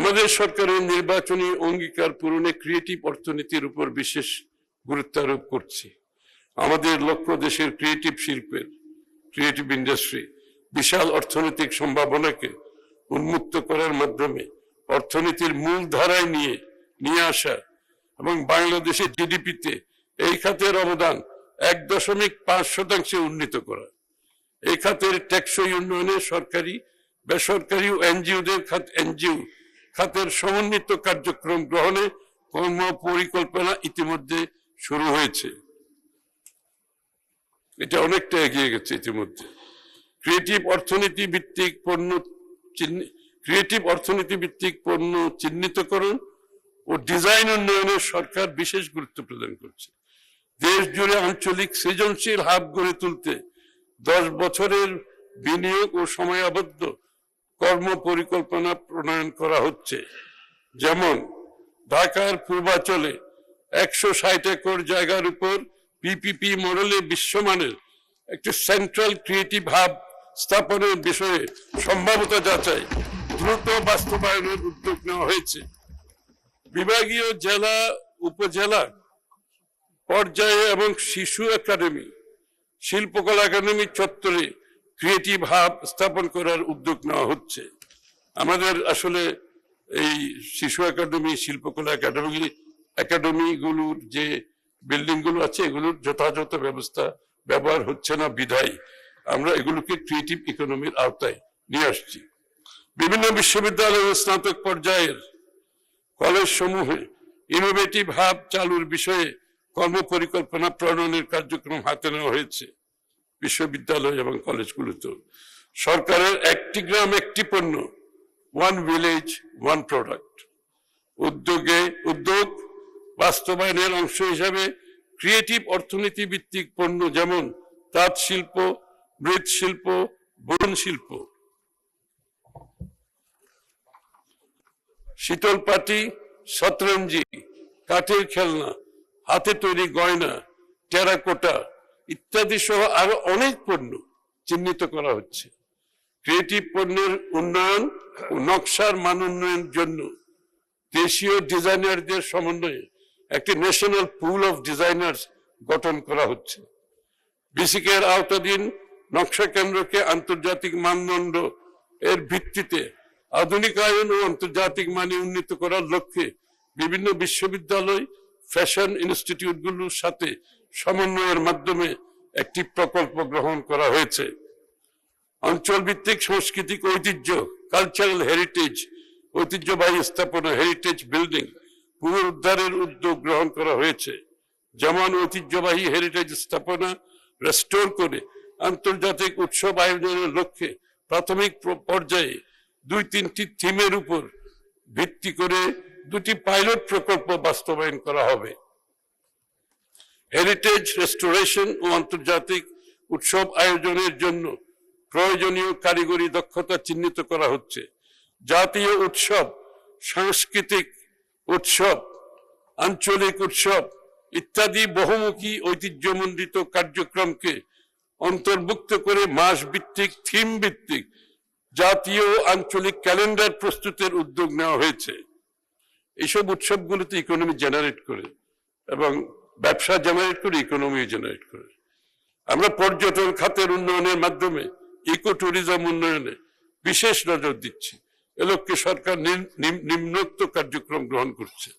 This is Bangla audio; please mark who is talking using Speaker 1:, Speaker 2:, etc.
Speaker 1: আমাদের সরকারের নির্বাচনী অঙ্গীকার পূরণে ক্রিয়েটিভ অর্থনীতির উপর বিশেষ গুরুত্ব আরোপ করছে। আমাদের লক্ষ্য দেশের ক্রিয়েটিভ শিল্পের, ক্রিয়েটিভ ইন্ডাস্ট্রি বিশাল অর্থনৈতিক সম্ভাবনাকে উন্মুক্ত করার মাধ্যমে অর্থনীতির মূল ধারায় নিয়ে আসা এবং বাংলাদেশের জিডিপিতে এই খাতের অবদান 1.5% উন্নীত করা। এই খাতের টেকসই উন্নয়নে সরকারি, বেসরকারি ও এনজিও খাতের সমন্বিত কার্যক্রম গ্রহণে কর্ম পরিকল্পনা ইতিমধ্যে শুরু হয়েছে। এটা অনেকটা এগিয়ে গেছে ইতিমধ্যে। ক্রিয়েটিভ অর্থনীতি ভিত্তিক পণ্য চিহ্নিতকরণ ও ডিজাইন উন্নয়নে সরকার বিশেষ গুরুত্ব প্রদান করছে। দেশ জুড়ে আঞ্চলিক সৃজনশীল হাব গড়ে তুলতে 10 বছরের বিনিয়োগ ও সময়াবদ্ধ কর্ম পরিকল্পনা প্রণয়ন করা হচ্ছে। যেমন ঢাকার পূর্বাঞ্চলে 160 একর জায়গার উপর পিপিপি মডেলে বিশ্বমানের একটি সেন্ট্রাল ক্রিয়েটিভ হাব স্থাপনের বিষয়ে সম্ভাব্যতা যাচাই দ্রুত বাস্তবায়নের উদ্যোগ নেওয়া হয়েছে। বিভাগীয়, জেলা, উপজেলা পর্যায়ে এবং শিশু একাডেমি, শিল্পকলা একাডেমি চত্বরে ক্রিয়েটিভ হাব স্থাপন করার উদ্যোগ নেওয়া হচ্ছে। আমাদের আসলে এই শিশু একাডেমি, শিল্পকলা একাডেমিগুলোর যে বিল্ডিং গুলো আছে এগুলোর যথাযথ ব্যবহার হচ্ছে না বিধায় আমরা এগুলোকে ক্রিয়েটিভ ইকোনমির আওতায় নিয়ে আসছি। বিভিন্ন বিশ্ববিদ্যালয়ের স্নাতক পর্যায়ের কলেজ সমূহে ইনোভেটিভ হাব চালুর বিষয়ে কর্ম পরিকল্পনা প্রণয়নের কার্যক্রম হাতে নেওয়া হয়েছে। বিশ্ববিদ্যালয় এবং কলেজগুলোতে সরকারের একটি গ্রাম একটি পণ্য, ওয়ান ভিলেজ ওয়ান প্রোডাক্ট উদ্যোগ বাস্তবায়নের অংশ হিসাবে ক্রিয়েটিভ অর্থনীতি ভিত্তিক পণ্য যেমন তাঁত শিল্প, মৃৎশিল্প, বন শিল্প, শীতল পাটি, শতরঞ্জি, কাঠের খেলনা, হাতে তৈরি গয়না, টেরাকোটা ইত্যাদি সহ আরো অনেক পণ্য চিহ্নিত করা হচ্ছে। ক্রিয়েটিভ পণ্যের উন্নয়ন ও নকশার মান উন্নয়নের জন্য দেশীয় ডিজাইনারদের সমন্বয়ে একটি ন্যাশনাল পুল অফ ডিজাইনার্স গঠন করা হচ্ছে। বিসিকের আওতাধীন নকশা কেন্দ্রকে আন্তর্জাতিক মানদণ্ড এর ভিত্তিতে আধুনিকায়ন ও আন্তর্জাতিক মানে উন্নীত করার লক্ষ্যে বিভিন্ন বিশ্ববিদ্যালয়, ফ্যাশন ইনস্টিটিউটগুলোর সাথে সমন্বয়ের মাধ্যমে একটি প্রকল্প গ্রহণ করা হয়েছে। অঞ্চল ভিত্তিক সাংস্কৃতিক ঐতিহ্য, কালচারাল হেরিটেজ, ঐতিহ্যবাহী স্থাপনা, হেরিটেজ বিল্ডিং পুনরুদ্ধারের উদ্যোগ গ্রহণ করা হয়েছে। যেমন ঐতিহ্যবাহী হেরিটেজ স্থাপনা রেস্টোর করে আন্তর্জাতিক উৎসব আয়োজনের লক্ষ্যে প্রাথমিক পর্যায়ে 2-3টি থিমের উপর ভিত্তি করে 2টি পাইলট প্রকল্প বাস্তবায়ন করা হবে। হেরিটেজ রেস্টোরেশন ও আন্তর্জাতিক উৎসব আয়োজনের জন্য প্রয়োজনীয় কারিগরি দক্ষতা চিহ্নিত করা হচ্ছে। জাতীয় উৎসব, সাংস্কৃতিক উৎসব, আঞ্চলিক উৎসব ইত্যাদি বহুমুখী ঐতিহ্যমণ্ডিত কার্যক্রমকে অন্তর্ভুক্ত করে মাস ভিত্তিক, থিম ভিত্তিক জাতীয় আঞ্চলিক ক্যালেন্ডার প্রস্তুতের উদ্যোগ নেওয়া হয়েছে। এইসব উৎসবগুলোতে ইকোনমি জেনারেট করে এবং ব্যবসা জেনারেট করে, ইকোনমি জেনারেট করে। আমরা পর্যটন খাতের উন্নয়নের মাধ্যমে ইকো ট্যুরিজম উন্নয়নে বিশেষ নজর দিচ্ছি। এ লক্ষ্যে সরকার নিম্নোক্ত কার্যক্রম গ্রহণ করছে।